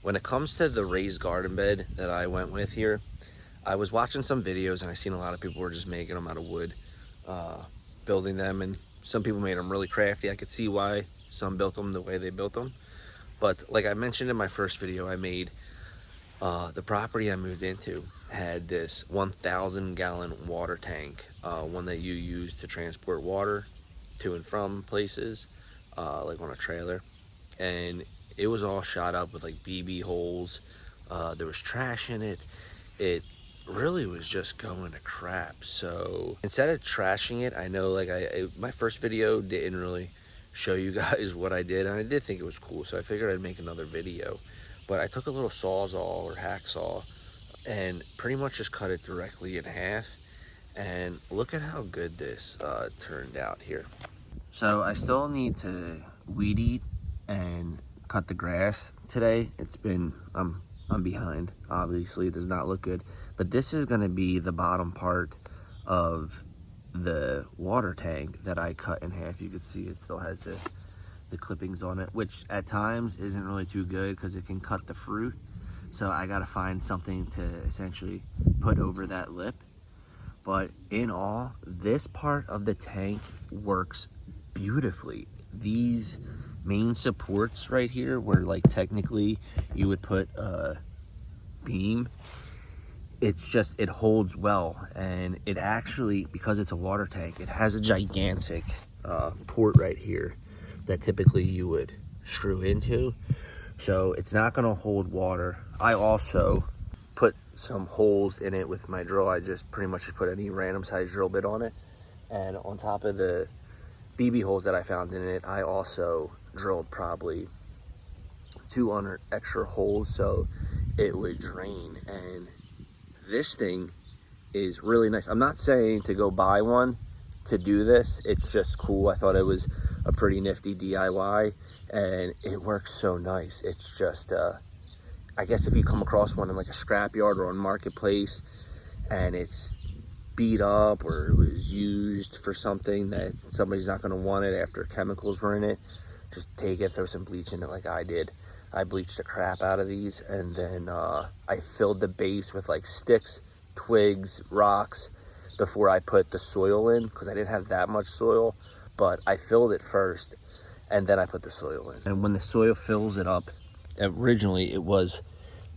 when it comes to the raised garden bed that I went with here, I was watching some videos and I seen a lot of people were just making them out of wood, building them, and some people made them really crafty. I could see why some built them the way they built them. But like I mentioned in my first video I made, the property I moved into had this 1,000 gallon water tank, one that you use to transport water to and from places, like on a trailer. And it was all shot up with like BB holes. There was trash in it. It really was just going to crap. So instead of trashing it, I know like my first video didn't really show you guys what I did, and I did think it was cool, so I figured I'd make another video. But I took a little sawzall or hacksaw and pretty much just cut it directly in half, and look at how good this turned out here. So I still need to weed eat and cut the grass today. It's been I'm behind, obviously. It does not look good, but this is going to be the bottom part of the water tank that I cut in half. You can see it still has the clippings on it, which at times isn't really too good because it can cut the fruit. So I got to find something to essentially put over that lip. But in all, this part of the tank works beautifully. These main supports right here, where like technically you would put a beam, it's just, it holds well. And it actually, because it's a water tank, it has a gigantic port right here that typically you would screw into, so it's not going to hold water. I also put some holes in it with my drill. I just pretty much just put any random size drill bit on it, and on top of the BB holes that I found in it, I also drilled probably 200 extra holes so it would drain. And this thing is really nice. I'm not saying to go buy one to do this, it's just cool. I thought it was a pretty nifty DIY, and it works so nice. It's just I guess if you come across one in like a scrapyard or on Marketplace and it's beat up or it was used for something that somebody's not going to want it after chemicals were in it, just take it, throw some bleach in it like I did. I bleached the crap out of these, and then I filled the base with like sticks, twigs, rocks before I put the soil in, because I didn't have that much soil. But I filled it first and then I put the soil in. And when the soil fills it up, originally it was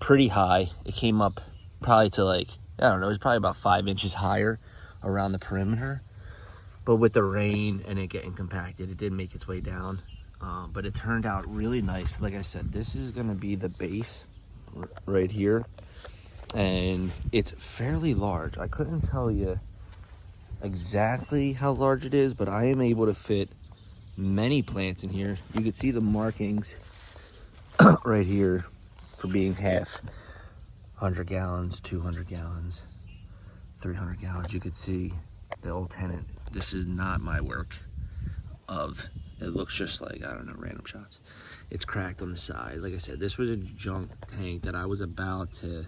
pretty high. It came up probably to like, I don't know, it was probably about 5 inches higher around the perimeter. But with the rain and it getting compacted, it did make its way down. But it turned out really nice. Like I said, this is gonna be the base right here. And it's fairly large. I couldn't tell you exactly how large it is, but I am able to fit many plants in here. You can see the markings right here for being half 100 gallons, 200 gallons, 300 gallons. You could see the old tenant. This is not my work of, it looks just like, I don't know, random shots. It's cracked on the side. Like I said, this was a junk tank that I was about to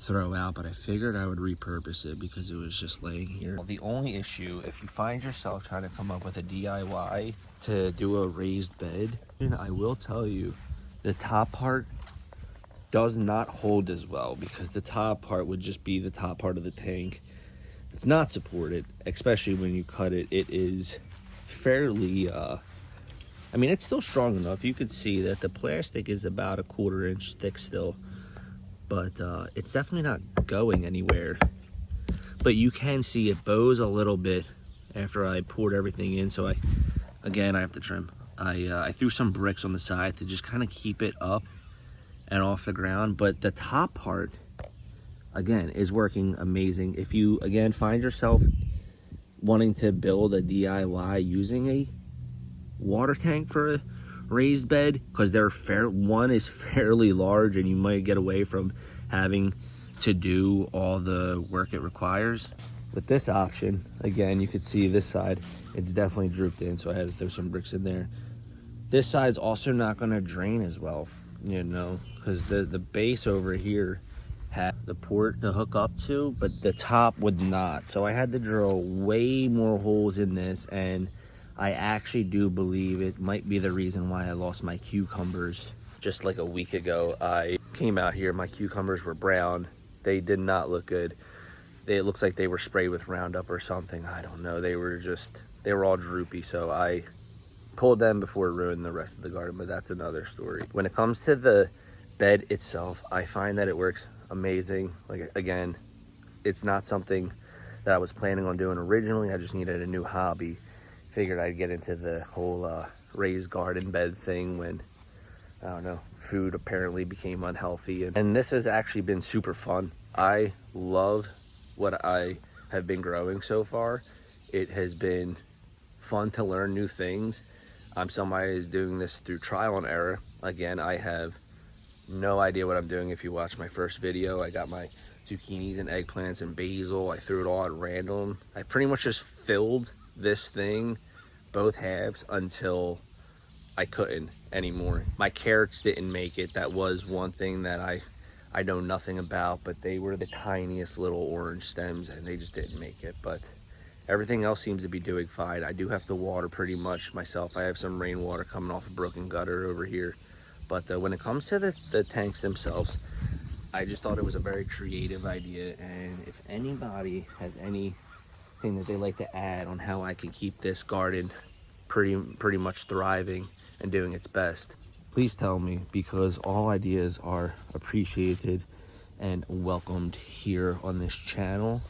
throw out, but I figured I would repurpose it because it was just laying here. Well, the only issue, if you find yourself trying to come up with a DIY to do a raised bed, and I will tell you, the top part does not hold as well, because the top part would just be the top part of the tank. It's not supported, especially when you cut it. It is fairly, I mean, it's still strong enough. You could see that the plastic is about a 1/4 inch thick still, but it's definitely not going anywhere. But you can see it bows a little bit after I poured everything in. So I have to trim. I threw some bricks on the side to just kind of keep it up and off the ground. But the top part, again, is working amazing. If you, again, find yourself wanting to build a DIY using a water tank for a raised bed, because one is fairly large and you might get away from having to do all the work it requires. With this option, again, you could see this side, it's definitely drooped in, so I had to throw some bricks in there. This side's also not going to drain as well, you know, because the base over here had the port to hook up to, but the top would not. So I had to drill way more holes in this, and I actually do believe it might be the reason why I lost my cucumbers. Just like a week ago, I came out here, my cucumbers were brown. They did not look good. It looks like they were sprayed with Roundup or something. I don't know. They were all droopy, so I pulled them before it ruined the rest of the garden, but that's another story. When it comes to the bed itself, I find that it works amazing. Like, again, it's not something that I was planning on doing originally. I just needed a new hobby. Figured I'd get into the whole raised garden bed thing when, I don't know, food apparently became unhealthy. And this has actually been super fun. I love what I have been growing so far. It has been fun to learn new things. I'm somebody who's doing this through trial and error. Again, I have no idea what I'm doing. If you watch my first video, I got my zucchinis and eggplants and basil. I threw it all at random. I pretty much just filled this thing, both halves, until I couldn't anymore. My carrots didn't make it. That was one thing that I know nothing about, but they were the tiniest little orange stems and they just didn't make it. But everything else seems to be doing fine. I do have to water pretty much myself. I have some rainwater coming off a broken gutter over here. But when it comes to the tanks themselves, I just thought it was a very creative idea. And if anybody has anything that they like to add on how I can keep this garden pretty much thriving and doing its best, please tell me, because all ideas are appreciated and welcomed here on this channel.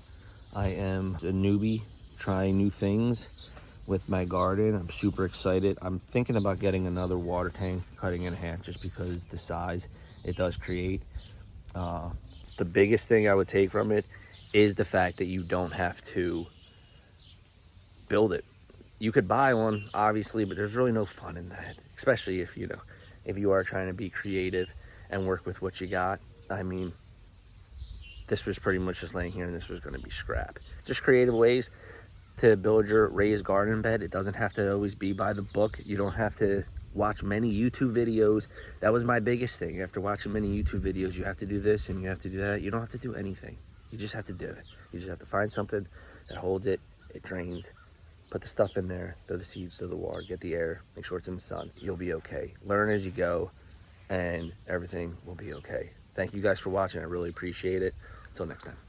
I am a newbie trying new things with my garden. I'm super excited. I'm thinking about getting another water tank, cutting it in half, just because the size it does create. The biggest thing I would take from it is the fact that you don't have to build it. You could buy one, obviously, but there's really no fun in that, especially if you are trying to be creative and work with what you got. I mean, this was pretty much just laying here and this was going to be scrap. Just creative ways to build your raised garden bed. It doesn't have to always be by the book. You don't have to watch many YouTube videos. That was my biggest thing. After watching many YouTube videos, you have to do this and you have to do that. You don't have to do anything. You just have to do it. You just have to find something that holds it, it drains, put the stuff in there, throw the seeds, throw the water, get the air, make sure it's in the sun. You'll be okay. Learn as you go and everything will be okay. Thank you guys for watching. I really appreciate it. Until next time.